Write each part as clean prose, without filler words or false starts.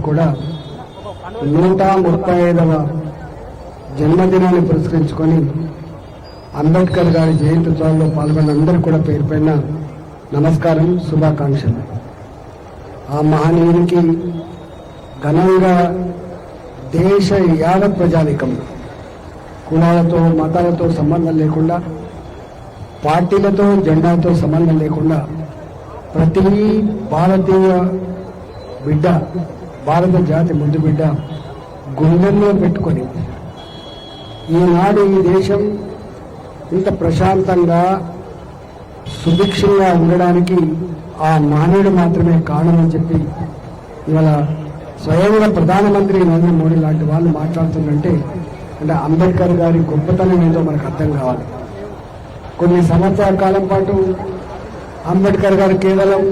కూడా 135వ జన్మదినాన్ని పురస్కరించుకొని అంబేద్కర్ గారి జయంత్యోత్సవాల్లో పాల్గొన్న అందరూ కూడా పేరు పైన నమస్కారం, శుభాకాంక్షలు. ఆ మహనీయునికి ఘనంగా దేశ యావత్ ప్రజానికం కులాలతో మతాలతో సంబంధం లేకుండా, పార్టీలతో జెండాతో సంబంధం లేకుండా ప్రతి భారతీయ బిడ్డ, భారత జాతి ముందు బిడ్డ గుండెల్లో పెట్టుకొని ఈనాడు ఈ దేశం ఇంత ప్రశాంతంగా సుభిక్షంగా ఉండడానికి ఆ మహనీయుడు మాత్రమే కారణమని చెప్పి ఇవాళ స్వయంగా ప్రధానమంత్రి నరేంద్ర మోడీ లాంటి వాళ్ళు మాట్లాడుతుందంటే అంటే అంబేద్కర్ గారి గొప్పతనం ఏంటో మనకు అర్థం కావాలి. కొన్ని సంవత్సరాల కాలం పాటు అంబేద్కర్ గారు కేవలం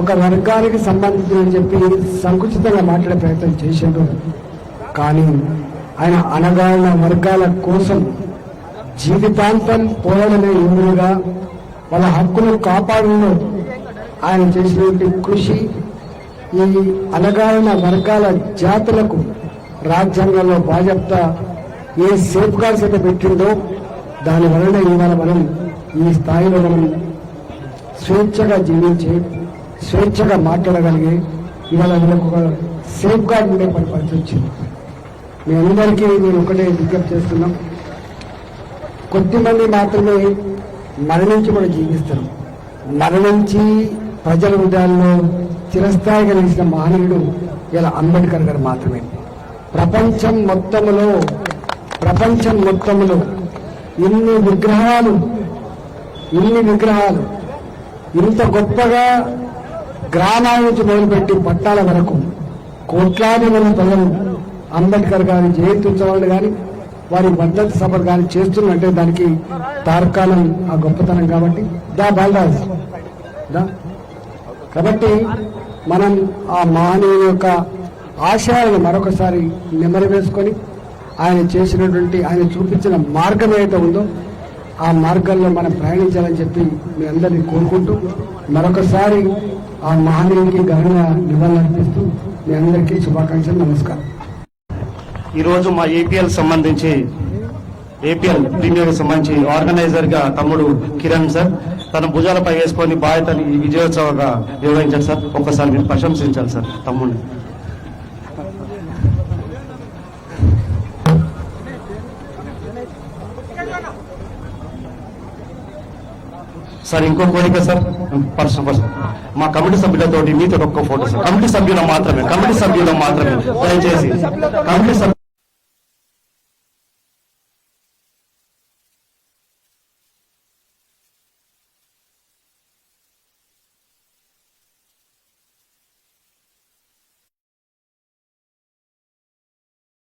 ఒక వర్గానికి సంబంధించిన చెప్పి సంకుచితంగా మాట్లాడే ప్రయత్నం చేశాడు. కానీ ఆయన అణగారిన వర్గాల కోసం జీవితాంతం పోరాడమే ఇందుగా వాళ్ళ హక్కును కాపాడంలో ఆయన చేసినటువంటి కృషి ఈ అణగారిన వర్గాల జాతులకు రాజ్యాంగంలో బాధ్యత ఏ సేఫ్ గార్డ్స్ అయితే పెట్టిందో దాని వలన ఇవాళ మనం ఈ స్థాయిలో మనం స్వేచ్ఛగా జీవించి స్వేచ్ఛగా మాట్లాడగలిగే ఇవాళ వీళ్ళకు ఒక సేఫ్ గార్డ్ ఉండే పరిస్థితి వచ్చింది. మీ అందరికీ నేను ఒకటే విజ్ఞప్తి చేస్తున్నాం, కొద్దిమంది మాత్రమే మరణించి కూడా జీవిస్తారు. మరణించి ప్రజల హృదయాల్లో చిరస్థాయిగా నిలిచిన మహనీయుడు ఇలా అంబేద్కర్ గారు మాత్రమే. ప్రపంచం మొత్తములో ఇన్ని విగ్రహాలు ఇంత గొప్పగా గ్రామాల నుంచి మొదలుపెట్టి పట్టాల వరకు కోట్లాది మంది ప్రజలు అంబేద్కర్ గారి జయంత్యోత్సవాలు కానీ వారి మద్దతు సభలు కానీ చేస్తున్నట్టే దానికి తార్కాణం ఆ గొప్పతనం. కాబట్టి బాలరాజ్ కాబట్టి మనం ఆ మహనీయుల యొక్క ఆశయాలను మరొకసారి నెమరు వేసుకొని ఆయన చేసినటువంటి ఆయన చూపించిన మార్గం ఏదైతే ఉందో ఆ మార్గాల్లో మనం ప్రయాణించాలని చెప్పి మీ అందరినీ కోరుకుంటూ మరొకసారి ఆ మహనీయునికి ఘనంగా నివాళులర్పిస్తూ మీ అందరికీ శుభాకాంక్షలు, నమస్కారం. ఈరోజు మా ఏపీఎల్ ప్రీమియర్ సంబంధించి ఆర్గనైజర్ గా తమ్ముడు కిరణ్ సార్ తన భుజాలపై వేసుకొని బాధ్యతని విజయోత్సవంగా నిర్వహించారు సార్. ఒక్కసారి మీరు ప్రశంసించాలి సార్ తమ్ముడిని. సార్ ఇంకో కోరిక సార్, పర్సనల్ మా కమిటీ సభ్యులతోటి మీతో ఒక్క ఫోటో సార్. కమిటీ సభ్యులు మాత్రమే దయచేసి కమిటీ